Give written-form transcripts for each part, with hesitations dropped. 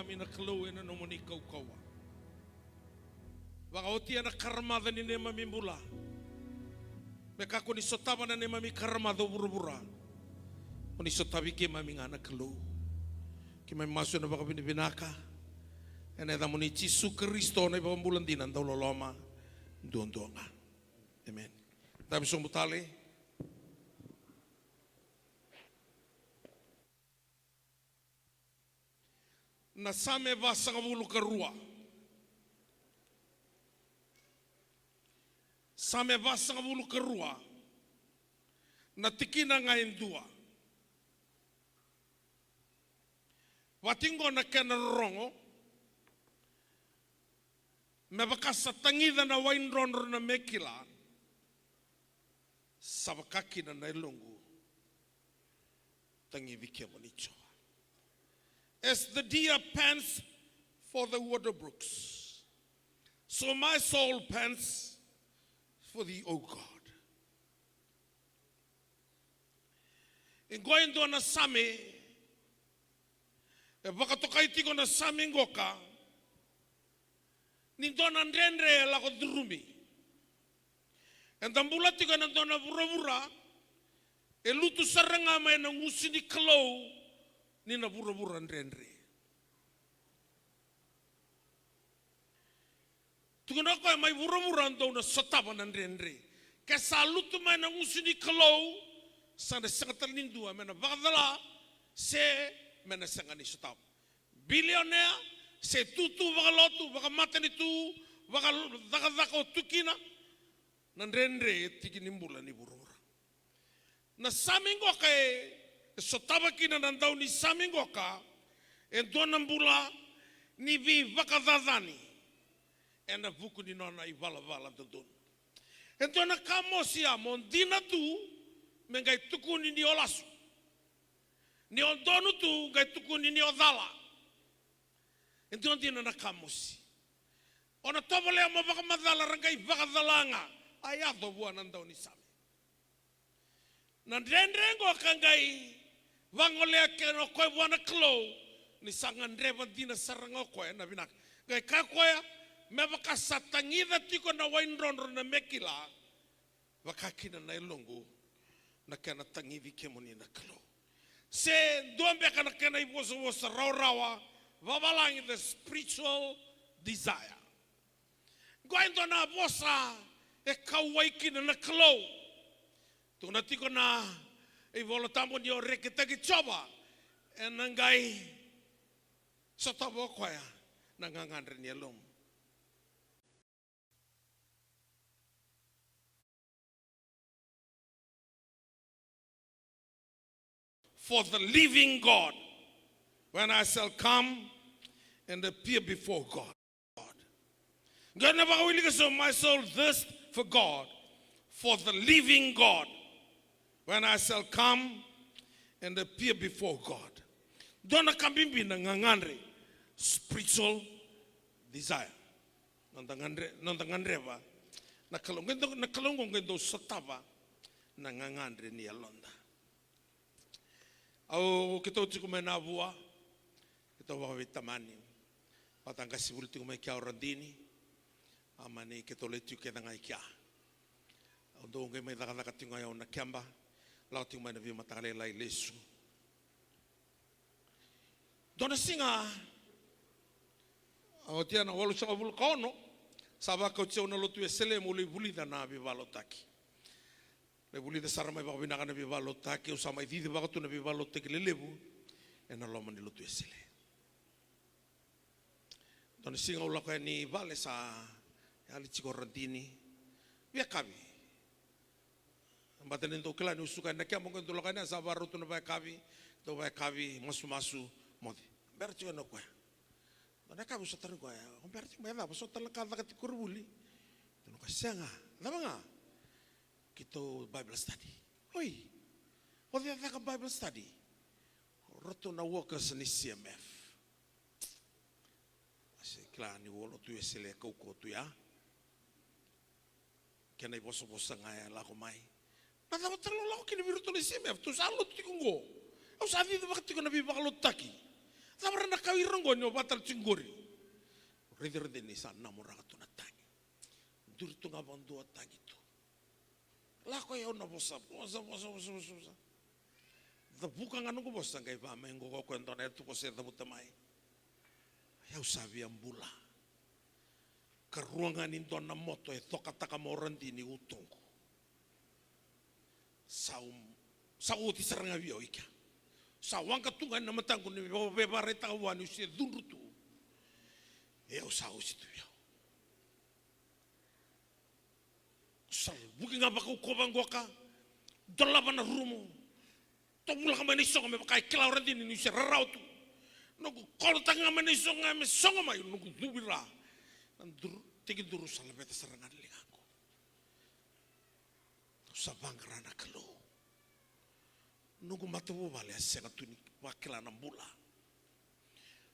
mami na kalau ena no moni kau kaua. Waka otia na karamada ni ne mami mula. Me kako ni sotava na ne mami karamada burubura. Oni sotavi ke mami ngana kalau. Ke mami masu na baka binaka. Ena da moni Yesu Kristo na iba bulan dinan daw loloma. Duang-duanga. Amen. Dami sumutali. Na same vasa ngabulu karua. Same vasa ngabulu karua. Na tikina ngayon dua. Watingo na kena rongo. Mebaka sa tangida na wain ronro na mekila. Sabakaki na nailungu. Tangivi kemo nicho. As the deer pants for the water brooks, so my soul pants for thee, O God. Ingoyin do na sami, e baka tokai tiko na sami ngoka, nindo na ndendre la ko drumi. And tambula tiko na do na vura-vura, e lutu saranga mai na ngusi ni kalau, ni na bura-bura ndendre. Tukuna ko mai bura-bura ndo na sotaba na ndendre. Ke salutu mai na ngusuni kalau sa na sangatal nindua mai na bakadala se mai na sangani sotaba. Billionaire se tutu bakalotu bakamata ni tu bakadaka tukina na ndendre tiki nimbula ni bura-bura. Na samingo kay sotaba kina nandau ni samingoka endo nambula ni vi vakadadani ena vuku ni nona I vala dodon endo na kamosia mondina tu mengai tukuni ni olasu ni ondonu tu ngai tukuni ni odala endo dina na kamosi ona tobole ama vakamadala rangai vakadalanga ayado bua nandau ni sami na ndrengo kangai vangolea ke no koe wana klo ni sangan reva dina saranga koe na binak kai ka koe me baka satangida tiko na wain ronro na mekila wakakina na ilungu na kena tangivi kemoni na klo se dombe kana kena iboso bosa rawa vabalangi the spiritual desire goindo na bosa e kawaikina na klo tuna tiko na e volotamo ni oreke tagi choba e nangai sotabo koya nangangandre ni alum. For the living God, when I shall come and appear before God. God never will so my soul thirst for God, for the living God, when I shall come and appear before God. Dona kambimbi na ngangandre spiritual desire. Nandangandreva na kalongo ngendo satava na ngangandre ni alonda. Au kita uti kumai na vua, kita wawi tamani. Patangka sibuli ti kumai kia orandini, amani kita letu kia ngai kia. Au do ngai mai daka tinga ya na kiamba, lau ti kumai na vima takale lai lesu. Dona singa, au tia na walu sanga vulu kaono, sabaka uti una lotu esele muli bulida na vivalo taki. Le buli de sarama ba bina kana bi balota ke usama I didi ba tu na bi balota ke lelebu ena loma ni lotu esele don singa ula ka ni vale sa ali chiko rantini via kabi ambatene ndo kala ni usuka na kya mongo ndo lokana sa baru tu na ba kabi masu modi berti no kwa na kabi so tar kwa on berti me da so tar ka ka ti kurbuli no ka senga na nga Kito Bible study. Oi, o dia ka Bible study. Roto na workers ni CMF. Ase kla ni wolo tu esele ko tu ya. Kena iboso bosa ngai la ko mai. Na ta talo la ko ni viruto ni CMF. Tu salo ti kungo. Au sa vi ba ti ko na vi ba lo taki. Sabara na kawirong nyo batal cingori. Rede ni sa namura ka na tangi. Duri tu ngabang dua tangi tu. Lako ya na bosa. The buka nganu ko bosa kay pa mengo ko kwento na tu ko ser tabutamay. Ayaw sabi ang bula. Karuangan into na moto e tokataka mo randi ni utong ko. Sauti sarang abiyo ika. Sawang katungan na matangko ni bebare tawan usia dunrutu. Ayaw sao situ yaw. Sal buki nga baka ukobang gua ka. Dalaban na rumo. Tungula ka manisong kami pakai kilaw randi ni usia raraw tu. Nugu koltang nga manisong nga may songa mayo nugu dubira. Tigi duru salabeta sarangan lingako. Sabang rana kalo. Nugu matubu bale asya katuni wakila ng bula.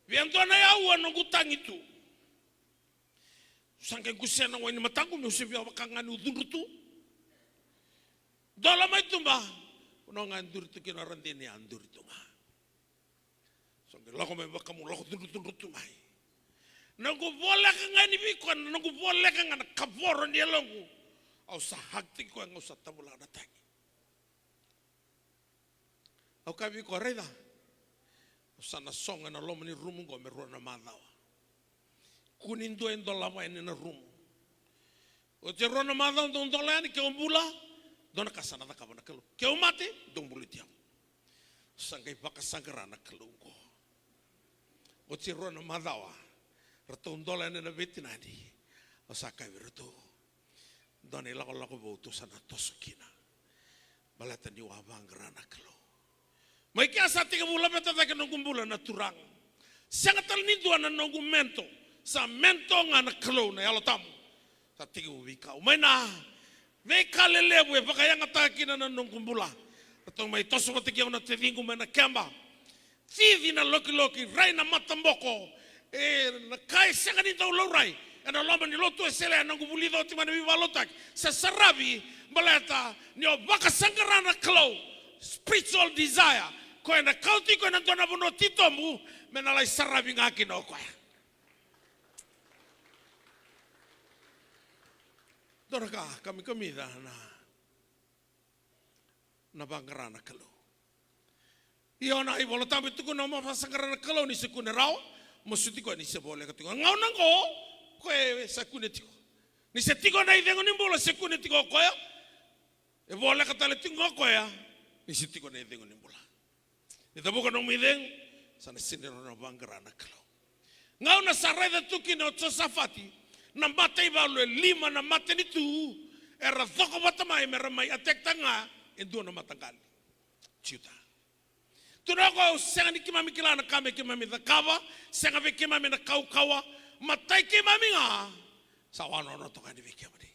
Viento na yawa nugu tang itu. Sangkang kusya na wani matangu mi usibya wakangan udunrutu. Dola may tumba. Unong anduritu kinarandi ni anduritu nga. Sangkang lako may bakamu lako dunrutu may. Nunggu boleh ka nga nibikon, nunggu boleh ka nga nakaboro niya langu. Au sa hagti ko ang usat tabula na tangi. Au kabi ko reda. Sana songa na lomo ni rumu ko meron na madawa. Kunin doen dolama ini na rumu. O te rona madawa don dolani ke umbula, don kasana ta kabana kalu. Ke umate don bulitiam. Sangkai pakasangara na kalu ko. O te rona madawa. Ratong dolani na betinadi. O sakai virutu. Don ilako bautu sana tosukina. Balatan di wabang gerana kalu. May kiasa tiga bulan beta tak nunggu bulan naturang. Sangat ternidu anak nunggu mento. Sa mento ngana kalau na yalo tamu. Sa tiga ubika. May na. May kalelebu e baka yang atakin na nunggu bulan. Atong may tosu patigyaw na tivingu may na kamba. Tivi na loki rai na matamboko. Na kai sangat ni tau laurai. Ana lama ni lotu esele nunggu bulido timana bivalotak. Sa sarabi baleta ni baka sangkarana kalau. Spiritual desire. Ko na kauti ko na dona bono titomu menalai sarabi ngaki no ko. Doraka kami komida na bangrana kalo. Iyo na ibolo tabi tu ko na mafasangrana kalo ni sekune raw mosuti ko ni sebole ka tiko ngau nango ko sekune tiko. Ni setiko na idengo ni bolo sekune tiko ko ya. E bole ka tale tiko ko ya. Ni setiko na idengo ni bolo. Ito bukan nung mideng, sana siniro na bangrana kalau. Ngaw na sarada tuki na otsosafati, na matay ba lo lima na mate nitu, era thoko batamay meramay atekta nga, endo na matanggal. Ciuta. Tunako senga ni kimami kilana kame kimami thakawa, senga vi kimami na kaukawa, matay kimami nga, sawano no toka ni vikimani.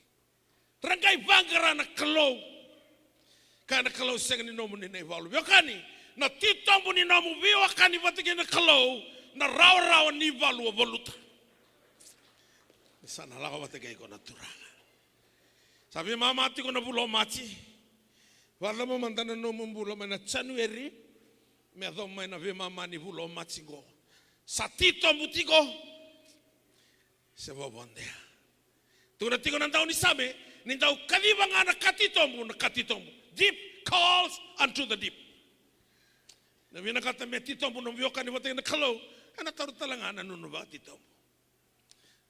Rangkai bangrana kalau, kana kalau senga ni nomu ni naivalu, yokani. Na titombu ni namu viwa kani vatigena kalau na rawa ni valu voluta. Sana lako vatigay ko na turanga. Sabi mama ati ko na bulo machi. Wala mo mandana no bulo na January. Me adom may na vi mama ni bulo machi go. Sa titombu tigo. Se bobondea. Tuna tigo nang tao ni sabi. Nintao kadiba nga na katitombu. Deep calls unto the deep. Na vina kata me titombo no vioka ni wateng na kalau ana taru talanga na no ba titombo.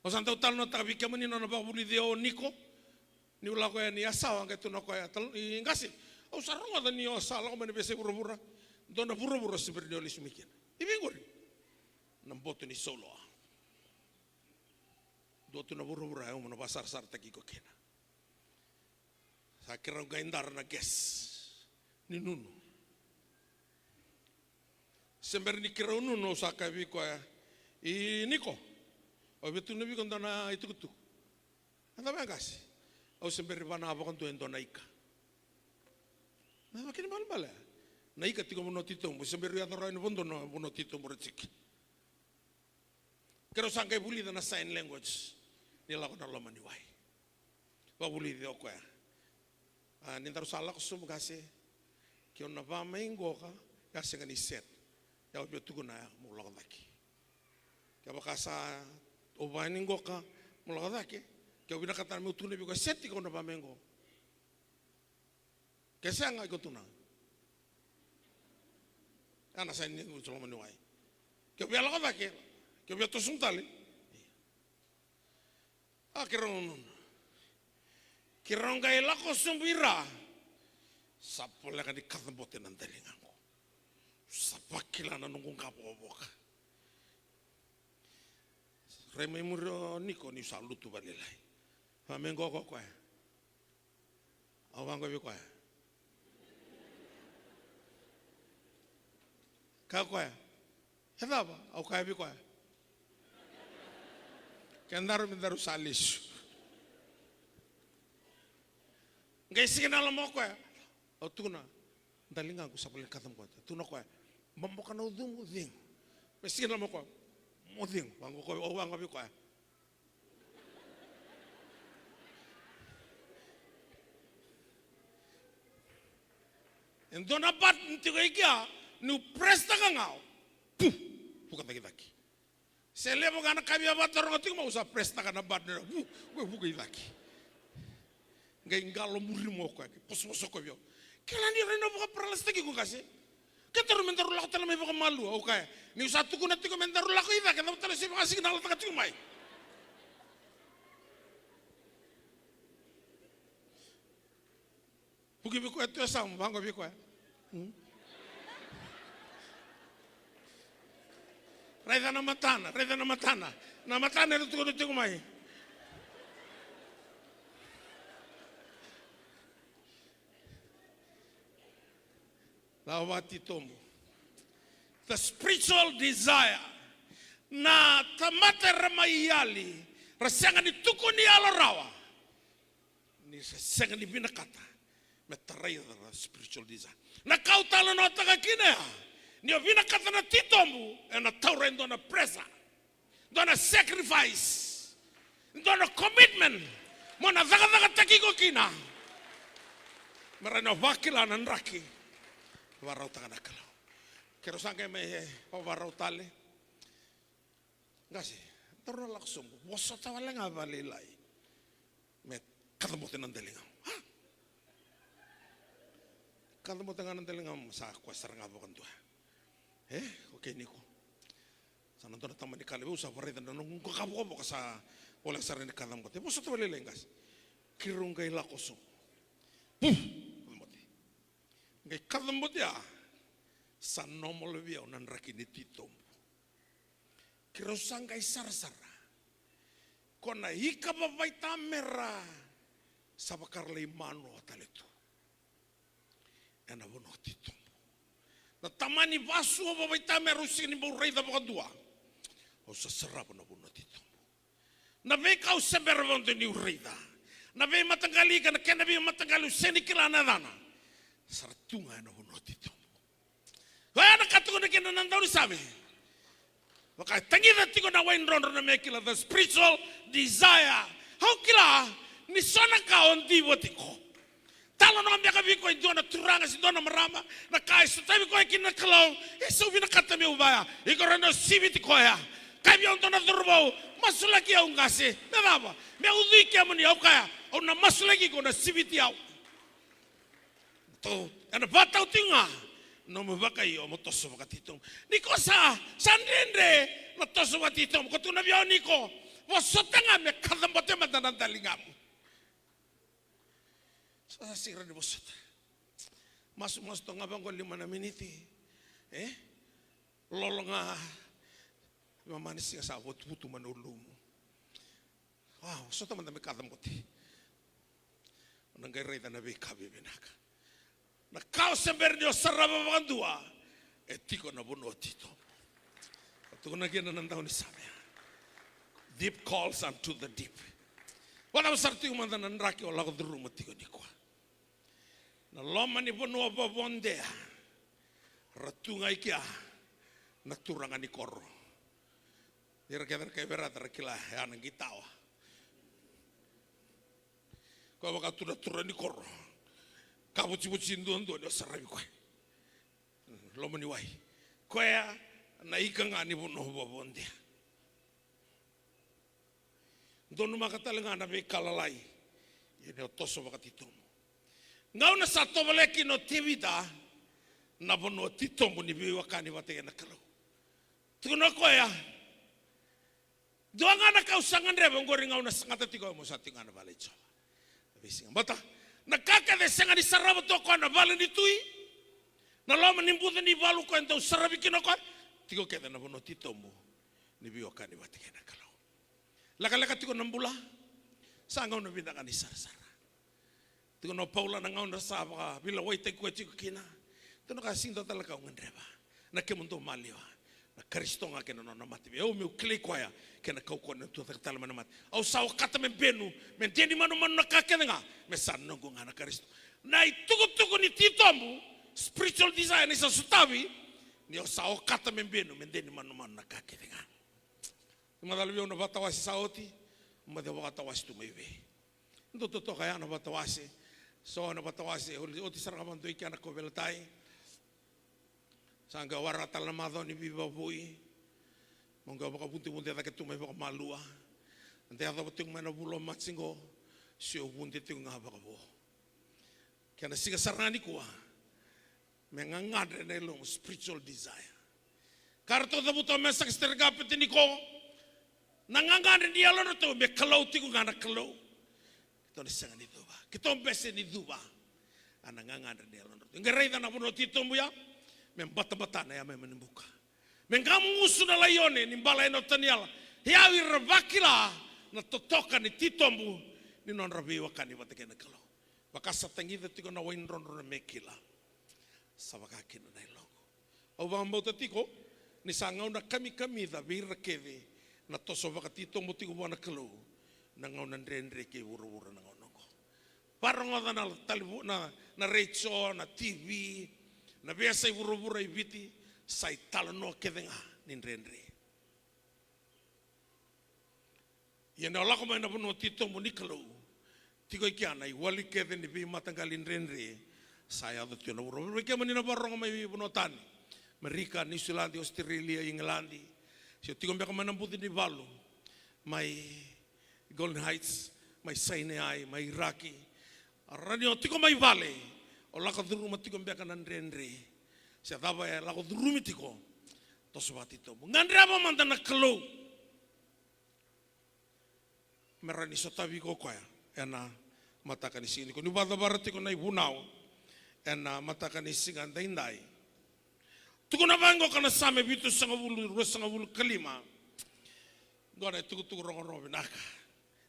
O santa tal no tabi kemani no ba buli deo niko ni ula ko ni asawa nga tu no ko ya tal ingasi. O sarunga da ni o sala ko mani bese burubura. Dona burubura sebenarnya oli sumikin. Ibingori. Namboto ni solo. Do tu na burubura o no basar sar taki ko kena. Sa kirang gaindar na ges. Ni nunu. Sember ni kira unu no saka vi ko niko o betu no vi konda na itu kutu anda bagas o sember bana aba konto endo naika na makin bala naika tiko mono tito mo sember ya toro no bondo no mono tito mo retsik kero sangkai buli na sign language ni la ko na lama ni wai ba buli de ko ni taru sala ko sum gase ki on na ba maingo ka gase ngani set Ya obyo tukuna mulakadaki. Kaya bakasa obaningo ka mulakadaki. Kaya binakatan mo tunay biko seti ko na pamengo. Kaya nga iko tuna. Ana sa ini ulo manuay. Kaya binakadaki. Kaya binatosong tali. Kirong gay lako sumbira. Sapola ka di katambote ng dalingan ko. Sapakila na nung kapoboka. Remay muro niko ni salutu balilay. Pamengo ko kwa. Awang ko bi kwa. Ka kwa. Heda ba? Au ka bi kwa. Kendaru mindaru salis. Ngay sige na mo kwa. O tuna. Dalingan ko sa paling katam ko. Tuna kwa. Mambo ka na udung uding. May sige na mo kwa. Uding. Wang ko o wang ko bi kwa. Endo na bat ntigo ikia. Nu presta ka ngao. Puh. Bukan taki. Sele mo gana kami abatar ngati mo usa presta ka na bat nera. Puh. Bukan taki. Ngay ngalo muri mo kwa. Pos-poso ko bio. Kailan ni reno buka peralasta ki ko kasi. Kita rumentaru lako tala may buka malu. Okay. Ni usatu ko nati ko mentaru lako ida. Kita tala si mga signal taka tumay. Buki biko ito sam bango biko. Reda na matana. Na matana ito ko nati ko may. Lawati tombo. The spiritual desire na tamata ramayali rasanga ni tuko ni alarawa ni rasanga ni binakata metarai the spiritual desire na kautala no taka kine ni binakata na titombu na taurendo na presa dona sacrifice dona commitment mona daga takiko kina marana wakila na nraki warau takana kalau. Kero sangke me warau tale. Ngasi, terus langsung. Bosot awalnya nggak balilai. Me ketemu tenan telingam. Ketemu tenan telingam sa kuasa nggak bukan tuh. Oke niko. Sana tuh taman di kali usah perih dan nunggu kamu sa oleh saran di kalam kote. Bosot balilai ngas. Kirung kay lakosong. Ngay katambot ya sa nomol biya unan rakini titom kirosang kay sarsara kona hika babay tamera sa bakarlay mano ataleto ena bono titom na tamani basu babay tamera usini mo rey da bakadua o sa sarap na bono titom na be kau seberbon de ni rey da na be matangali kana kena be matangali useni kilana dana sartunga na hunot ito. Kaya nakatuko na kinanandaw ni sabi. Baka tangina tiko na wain ron na mekila the spiritual desire. How kila ni sona kaon diwo tiko. Talo na kami kabiko ito na turanga si dona marama na kaya sa tabi ko ay kinakalaw. Iso binakata mi ubaya. Iko rin na sibi tiko ya. Kaya yung to na turbaw. Masulaki yaw ngasi. Nababa. May uduy kaya mo niyaw kaya. O na masulaki ko na sibi tiyaw. Ana bataw tinga no mabakay o motoso bakatitom niko sa sandende motoso bakatitom ko tuna biao niko wasotanga me kadambote madanan dalingam sa sira ni bosot mas to nga bang ko 5 na minute lolo nga mamanis nga sa putu manulum wow so to man me kadambote nang gay na be kabi binaka na kau semberdio saraba bagandua etiko na bono tito tuko na gina nang taon ni sabi deep calls unto the deep wala sarti umanda nan raki wala ko duru matiko ni kwa na loma ni bono babonde ratunga ikia na turanga ni korro ira kaya berat rakila ya nang gitawa ko baka tura ni korro kamu cipu cinduan tuh ada sarabi kau, lo meniwai, koea na ikanga ni bono bobondia donu makatalenga na be kalalai ine otoso bakatitomo ngau na sa tobaleki no tivida na bono titomo ni be wakani watege na kalau tuno koea doanga na kausangan rebe ngori ngau na sangata tiko mo sa tingana bale chawa bisinga bata na kaka de senga di sarabo to ko na bale ni tui na loma ni mbuda ni balu ko ento sarabi kino ko tiko keda na bono titomo ni bi wakani watege na kalau laka tiko nambula sanga no binda kan sara tiko no paula na ngau na saba bila wai te ko tiko kina tino ka sinto talaka ngreba na kemunto maliwa na Kristo nga kena na mati o meu klei kwaya kena kau ko na tu tal mana mat au sau kata men benu men teni manu na kakenga me san nongo nga na Kristo na tuku ni titombu spiritual design isa sutavi ni o sau kata men benu men teni manu na kakenga madalbi ona batawasi saoti made batawasi tu meive ndo to kaya na batawasi so na batawasi oti saragamanto ikana ko beltai sanga warata la madoni viva vui monga baka punti punti da ketu mai baka malua ante ada betung mana bulo matsingo sio punti tu nga baka bo kana siga sarani kuwa mengangad ne long spiritual desire karto da buto mesak sterga petini ko nangangad dia lo to be kalau tiku ngana kalau to ne sanga ni duba kito bese ni duba anangangad dia lo ngerai da na buno titombu ya membata-bata na ya menembuka mengamu usuna layone ni bala eno taniala hiawi rabakila na totoka ni titombu ni non rabi wakani wateke na kalau bakasa tangida tiko na wain ron mekila sabaka kina na ilongo au bambo tatiko ni sangau na kami da birakeve na toso baka titombu tiko wana kalau na ngau na ndre ke wura na ngau nongo parongo na talibu na recho na TV na biasa iburu-buru ibiti sai talano kedenga nindrendre yana lako mai na bono tito monikalo tiko ikiana iwali keden ni bi matangali nindrendre sai ado tino buru ke manina barong mai bono tani Amerika New Zealand Australia England sio tiko mbeka mana buti ni balu mai Golden Heights mai Sinai mai Iraki radio tiko mai vale o lako duruma tiko mbeka nandrendre sia tava e lako durumi tiko to sobati to ngandra ba mandana klo merani sotavi ko koya ena mataka ni sini ko ni bada barati ko nai bunau ena mataka ni singa ndai tuko na bango kana same bitu sanga bulu kalima ngora tuku rongo binaka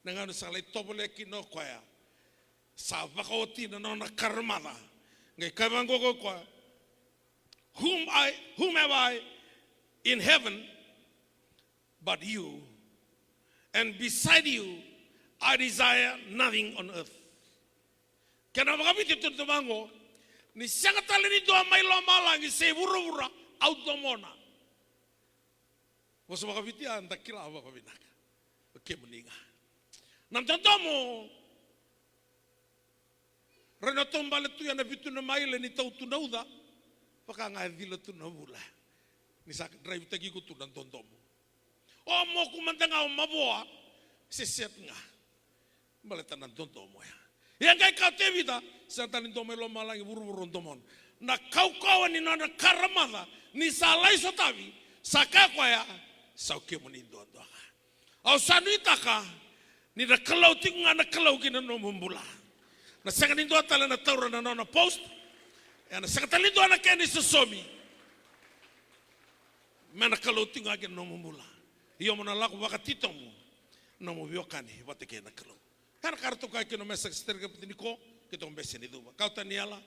nangano salai tobole kino koya sa bakoti na nona karmada ngai kabango ko kwa whom have I in heaven but you, and beside you I desire nothing on earth. Kena makapiti tu bango ni sangatali ni doa mai lo malangi se buru-buru automona. Wasu makapiti anda kila apa kabinaka. Oke meninga. Nantantomo Rena tombale tu yana vitu na maile ni tau tu nauda paka ngadila tu na bula ni sak drive tagi ku tu dan tontomo o mo ku mantanga o maboa seset nga baleta na tontomo ya ngai ka te vida satan ndo melo malangi buru-buru tomon na kau ni na karamada ni salai sotavi saka kwa ya sauke munindo ndo au sanuitaka ni da kalau tinga na kalau kina no mumbula na sakalindo atala na taura na nona post na sakalindo na keni sosomi mana kalau tinga ke no mumula iyo mona lako bakatito mo no mo biokani bateke na kalau kan karto ka ke no mesak sterga pitiko ke to mbese ni duba kauta niala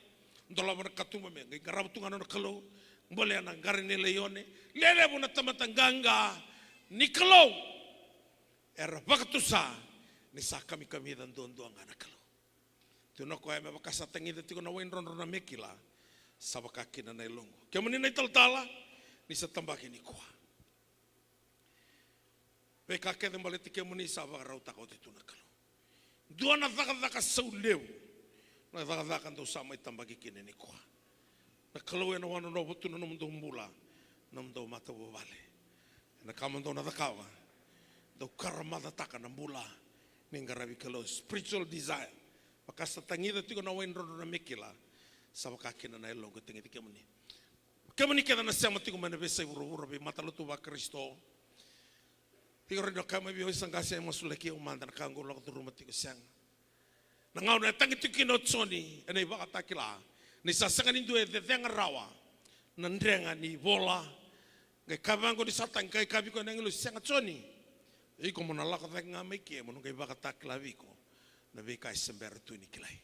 ndola bona katuma me ngai garab tunga no kalau mbole na garine leone lele bona tamata ganga ni kalau era bakatusa ni sakami kami dan dondo ngana kalau tuno ko ay mabakasa tangida tiko na wain ron na mekila sabaka kina na ilongo kaya manina italtala ni sa tambaki ni kuha peka kede mbaliti kaya mani sabaka rauta ko tito na kalo dua na dhaka sa ulew na dhaka ndo sama itambaki kina ni kuha na kalo ya na wano na watu na mundo mbula nam do mata vale na kamando na takawa do karamada taka na mula ninga ravi kalo spiritual desire pakasa tangida tiko na wain rono na mekila sa wakakina na elongo tingi tikemuni kemuni keda na siama tiko mana besa uro be matalotu wa Kristo tiko rendo kama bi hoisang kasi ay masulaki umanda na kango lako tu rumah tiko siang na ngau na tangi tiko no tsoni ene baka takila ni sasangan indu e denga rawa nandrenga ni bola ngai kabango di satang kai kabi ko nangilo siang tsoni iko mona lako tenga meke mono ngai baka takila viko na vika sember tu ni kilai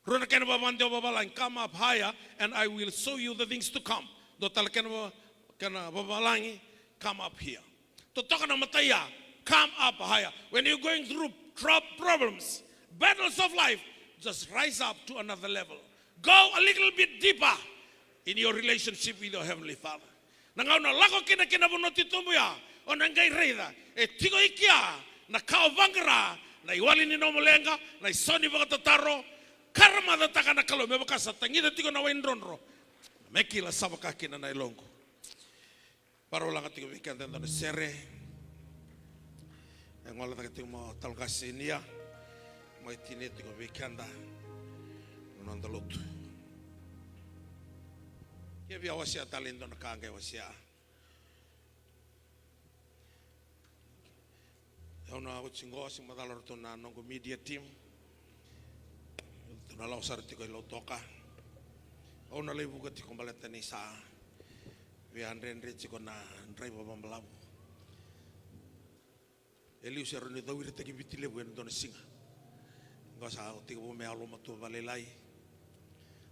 rona kana babande babalang come up higher and I will show you the things to come do tal kana babalangi come up here to talk na mataya come up higher when you're going through problems battles of life just rise up to another level go a little bit deeper in your relationship with your heavenly Father nangau na lako kina bonoti tumbuya onangai reida e tigo ikia na kao vangara na iwali ni nomolenga na isoni vakatataro karma da takana kalo me bakasa tangida tigo na wainronro mekila sabaka kina na ilongo parola ka tigo weekend na sere ngola ka tigo mo talgasi nia mo itine tigo weekend nonda lotu ye via wasia talento na kanga wasia ona o chingo si madalo to na nongo media team to na lao sar tiko lo toka ona le buka tiko baleta ni sa vi andre tiko na ndrai baba mbalabu eli usero ni dawire tiki bitile buen dona singa ngasa o tiko me alo matu valelai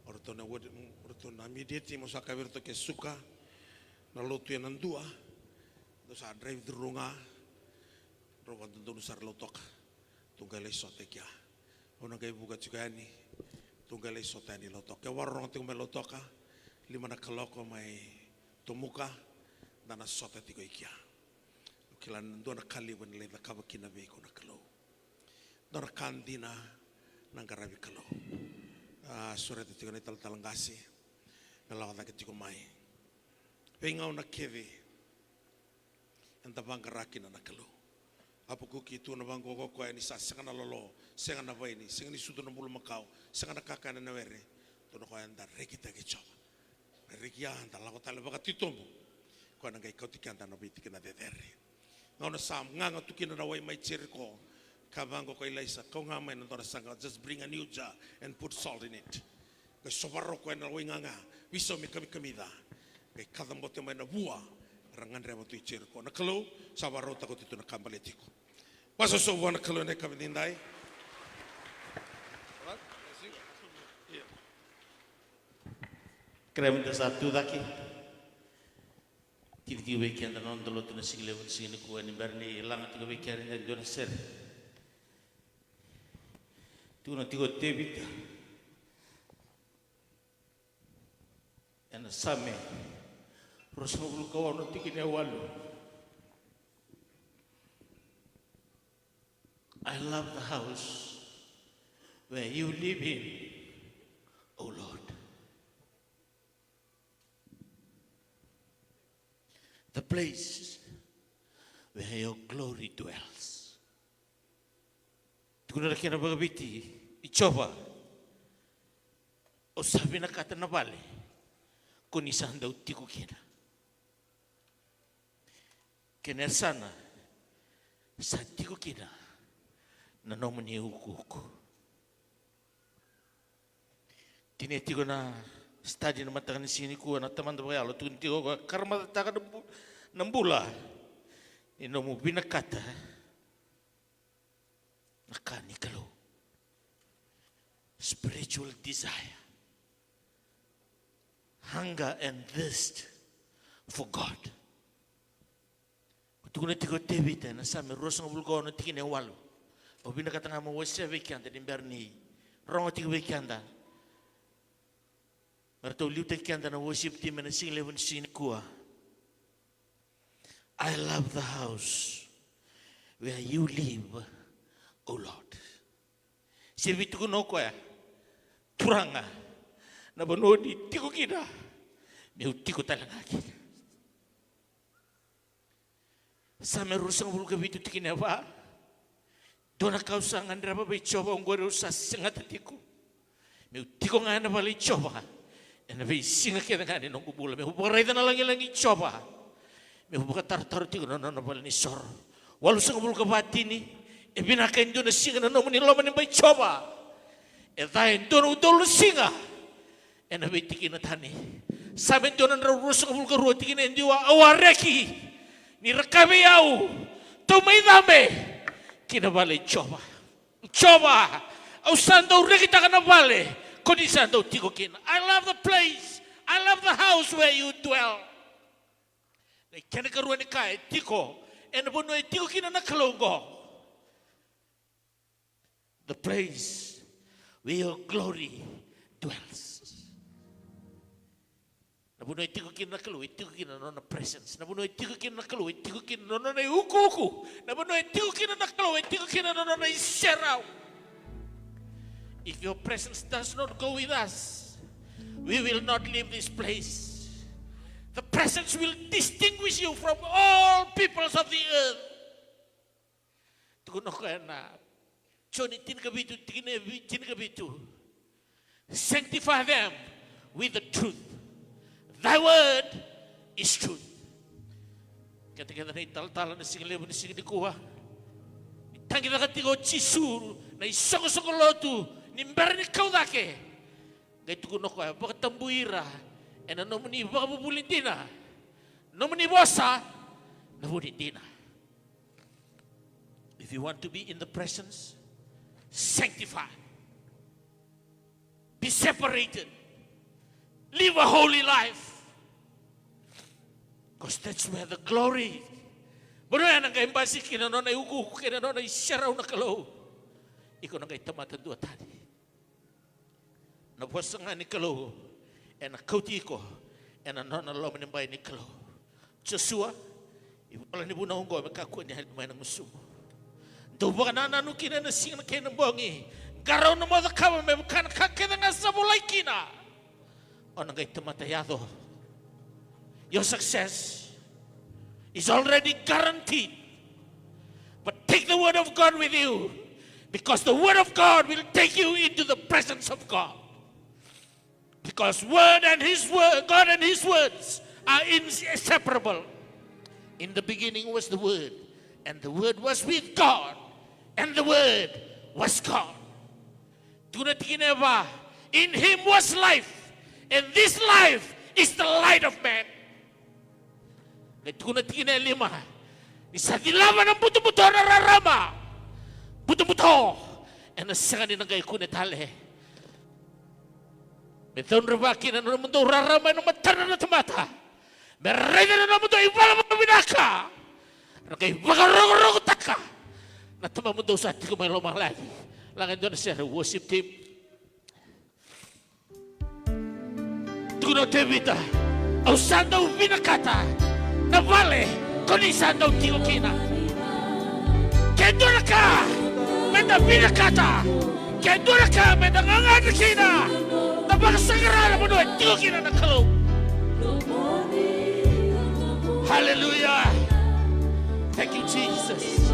orto na media team o saka virto ke suka na lotu ya nandua do sa drive drunga roba donu sar lo toka tungale sote kia ona kai buka chukani tungale sote ni lo toka warong tingo lo toka lima na kaloko mai tomuka dana sote tiko ikia kilan dona kali wen le da kabakina be ko na kalo dona kandina nangarabi kalo sore tiko ni talangasi ngalawa da tiko mai penga ona keve enta bangarakina na kalo apa kuki tu na bango ko ni sa sangana lolo sangana vai ni sangani sudo na bulu makau sangana kakana na were to no ko anda rekita ke choba rekia anda la ko tale baka titombo ko na ngai kauti kanda na biti kina dedere ngona sam nganga tukina na wai mai cherko kabango ko ilaisa ko ngama na dora sanga just bring a new jar and put salt in it ke sobaro ko na wai nganga wiso mi kamida ke kadambote mai na bua rangan reba tu cherko na kalo sabaro ta ko tu na kambaletiko paso so wana kalo ne kamindai krem de satu daki tiki weekend non dolo tu na sigle won sini ko ni berni lang tiki weekend ni don ser tu na tiko tebita ena same Rasul kawan nanti kini walu. I love the house where you live in, O Lord. The place where your glory dwells. Tukuna kena bagabiti, icoba. O sabi na kata na bale, kunisan daw tiku kena. Kena sana sa tiku kena na nomani ukuku. Tine tiku na study na matakan sini ko na taman daw yalo tukun tiku ko karma taka nambula inomu binakata nakani kalo spiritual desire, hunger and thirst for God. Tukuna tiko tebita na sami rosong bulgo na tikine walu. Obina katanga mo wese weekend di berni. Rongo tiko weekend. Marto liu weekend na worship team na sing levon sin kuah. I love the house where you live, O Lord. Servitu kuno ko ya. Turanga na banodi tiko kita. Meu tiko talanga kita. Sa merusang bulu kabitu tikineva. Dona kausangan draba bai coba ungore usa sengat tiku. Meu tiko ngana bali coba. Ena bai singa kena ngani nongku bula. Meu borai dana langi coba. Meu buka tar tiko nono bali ni sor. Walu sang bulu kabati ni. E binaka indona singa nono mani loma ni bai coba. E dai indona udolu singa. Ena bai tikina tani. Saben dona rusang bulu karua tikina indiwa awareki. Ni rekabe yau. Tomai dame. Kina bale coba. Coba. Ausando rekita kana bale. Kodisando tiko kina. I love the place. I love the house where you dwell. Na kena karua ni kai tiko. Ena bono e tiko kina na kalongo. The place where your glory dwells. Nabuno itiko kina nakalo, itiko kina no na presence. Nabuno itiko kina nakalo, itiko kina no na uku. Nabuno itiko kina nakalo, itiko kina no na iserao. If your presence does not go with us, we will not leave this place. The presence will distinguish you from all peoples of the earth. Tukuno kaya na, choni tinkabitu, tinkabitu. Sanctify them with the truth. Thy word is truth. Kata-kata na ital-talan na singalebo na singalikuha. Itangi na katigo chisuru na isoko-sokolotu ni mbara ni kaudake. Gaya tukuno ko baka tambuira e na nomuni baka bubulindina. Nomuni bosa na bulindina. If you want to be in the presence, sanctify. Be separated. Live a holy life. Because that's where the glory. Pero yan ang kaimbasi kinano na iuku, kinano na isyaraw na kalaw. Ikaw nang kaitamatan doon tadi. Nabuwasa nga ni kalaw. E nakauti ko. E nanonalaman ng bayan ni kalaw. Joshua, wala ni bunahong ko, magkakuha niya halimay ng musumo. Doon ba ka nananukin na nasing na kayo ng bongi. Garaw na mo na kama, may makakakita nga sa bulay kina. O nangay tumatayado. Your success is already guaranteed. But take the word of God with you. Because the word of God will take you into the presence of God. Because God and His words are inseparable. In the beginning was the Word. And the Word was with God. And the Word was God. In Him was life. And this life is the light of man. Kaya na lima. Isa dilaman ang buto-buto nararama. Buto-buto. E nasangan din ang kayo kunitali. May taon rabaki na naman ito rarama ng matana na tumata. Meray na naman ito ibala mga binaka. Ano kayo bagarong-rong taka. Natama mo daw sa atin kung may lumang lagi. Langin doon na siya, worship team. Tuno te vita, usando binakata, na vale, con isando tigo kina. Kendura ka, menda binakata, kendura ka, menda ngangad kina, na pagsagarala mo doon, tigo kina na kalo. Hallelujah. Thank you, Jesus.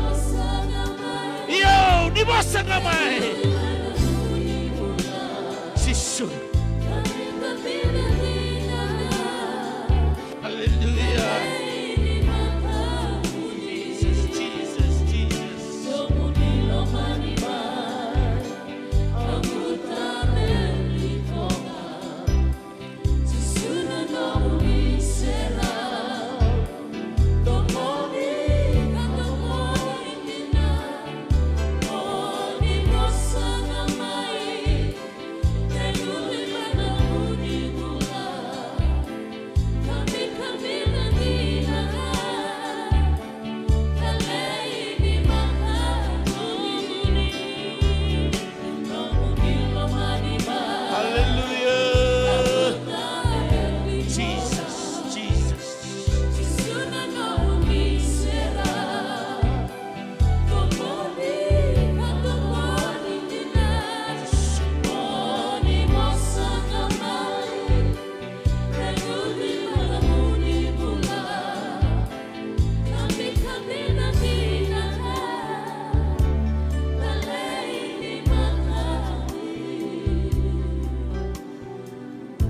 Yo, di ba sa gamay? Jesus. Hallelujah. Son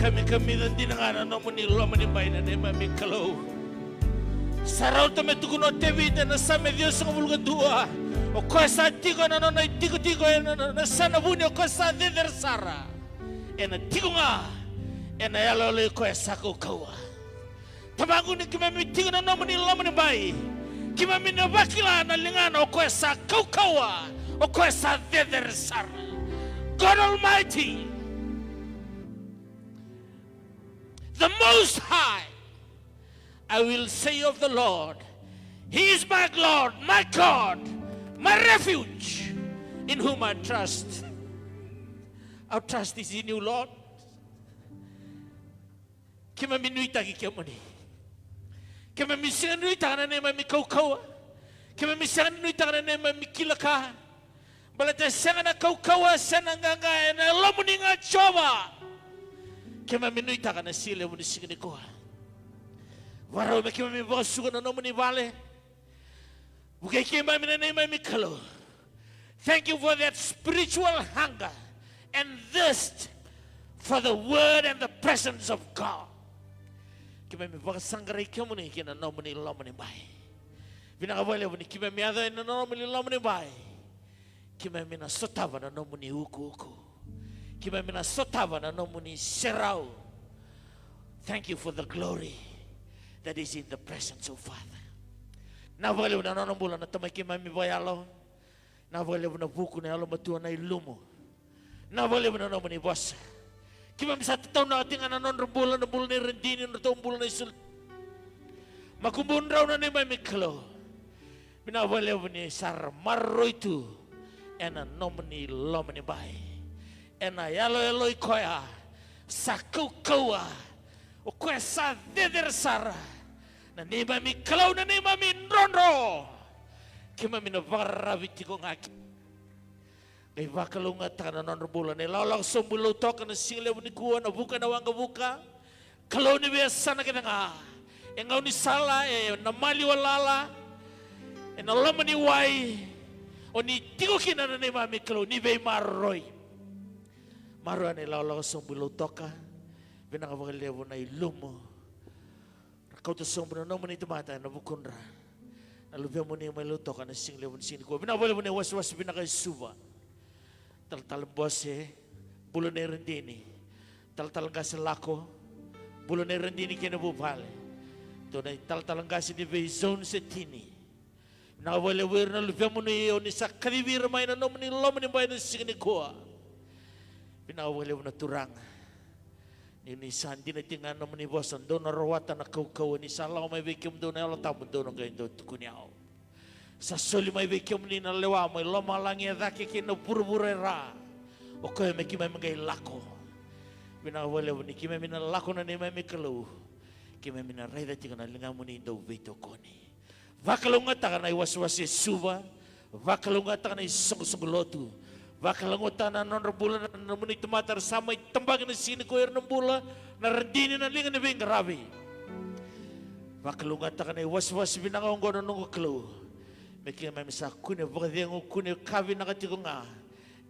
kami dan dinangana no muni lo mani baina ne mami kalau. Sarau tame tukuno tevi na same Dios ngabulga dua. O kosa tigo na no tigo na sana buni o kosa der sara. Ena tigo nga. Ena yalo le kosa ko kawa. Tabangu ni kimami tigo na no muni lo mani bai. Kimami na bakila na lingana o kosa kawa. O kosa der sara. God Almighty, the Most High, I will say of the Lord, He is my Lord, my God, my refuge, in whom I trust. Our trust is in you, Lord. Kima minuita ki kiamani. Kima misian nuita na nema mi kaukawa. Kima misian nuita na nema mi kilaka. Balata sana na kaukawa sana nganga na lomuni nga choba. Kima minuita ka na sile muni sigini ko. Waro me kima mi bosu na nomuni vale. Bukai kima mi na nema mi kalo. Thank you for that spiritual hunger and thirst for the word and the presence of God. Kima mi baka sangrai kemuni kina nomuni lomuni bai. Vinakawale muni kima mi ada na nomuni lomuni bai. Kima mina sotava na nomuni uku. Kima mina sotava na nomuni serau. Thank you for the glory that is in the presence of Father. Na vale na nombula na tamai kima mi bayalo. Na vale na buku na alo matua na ilumo. Na vale na nomuni bossa. Kima mi sa tataw na ating na nombula na bula ni rendini na tombula na isul. Makumbun raw na ni may miklo. Binawale ni sar maroitu. Ena nomini lomini bai. Ena yalo koya. Sakukawa. O koya sa deder sara. Na nima mi kalau na nima mi nrondo. Kima mi navarraviti ko ngaki. Kay vakalunga taka na nonrobulan. Nilalang sumbulo toka na singlew ni kuwa na buka na wanga buka. Kalau ni biasa na kita nga. Engaw ni sala namali walala. Ena lomini wai. O ni tigo kina na ni mami kalau ni bay maroy. Maroy ni laula sumbulo toka. Binakabakalevo na ilumo. Kau tu sumbulo no mani tumata na bukunra. Nalubya mo ni maluto ka na singlevo ni siniko. Binabala mo ni was Ancf Suva. Tal bose bulo ni rendini. Tal gas lako bulo ni rendini kina bupale. To na tal gas ni bay zone setini. Na wale wer na lubya mo ni oni sa kadivir may na nomni lomni bay na siniko. Pinawale mo na turang. Ni sandi na tingan nomni bosan do na rawatan na kau ni salaw may bikim do na latapon do na gayon do tukunyaw. Sa soli may bikim ni na lewa may loma lang yadaki kina burburera. O kaya may kimay magay lako. Pinawale mo ni kimay minalako na ni may mikalo. Kimay minarayda tingan na linga mo ni do vito koni. Vakalunga taka na Ancf Suva, vakalunga taka na isong-songlotu, vakalunga taka na nonrabula na muni tumatar samay tambag na sinikoyer ng bula na rendini na linga ni Bing Rabi. Vakalunga taka na Ancf binangong gono nung klo. May kaya may misa kune, vakadiyang kune kavi na katiko nga.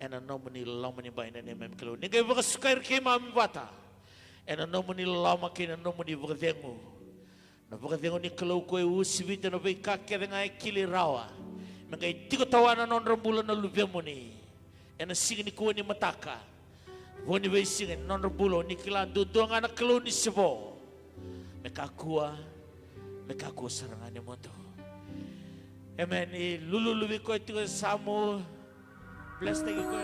And ano muni lama ni bayan na may klo. Ningay vakasukayr kay mami bata. And ano muni lama kay ano muni vakadiyang napakadingo ni kalau koe usibita na bay kakya nga kilirawa. Mga tiko tawanan non rambulan na lubya mo ni. E na singin ni kuwa ni mataka. Wani bay singin non rambulo ni kila dudo nga na kalau ni sibo. Mekakuwa sarangan ni mo to. Amen. Lululubi ko ito sa mo. Bless tayo ko.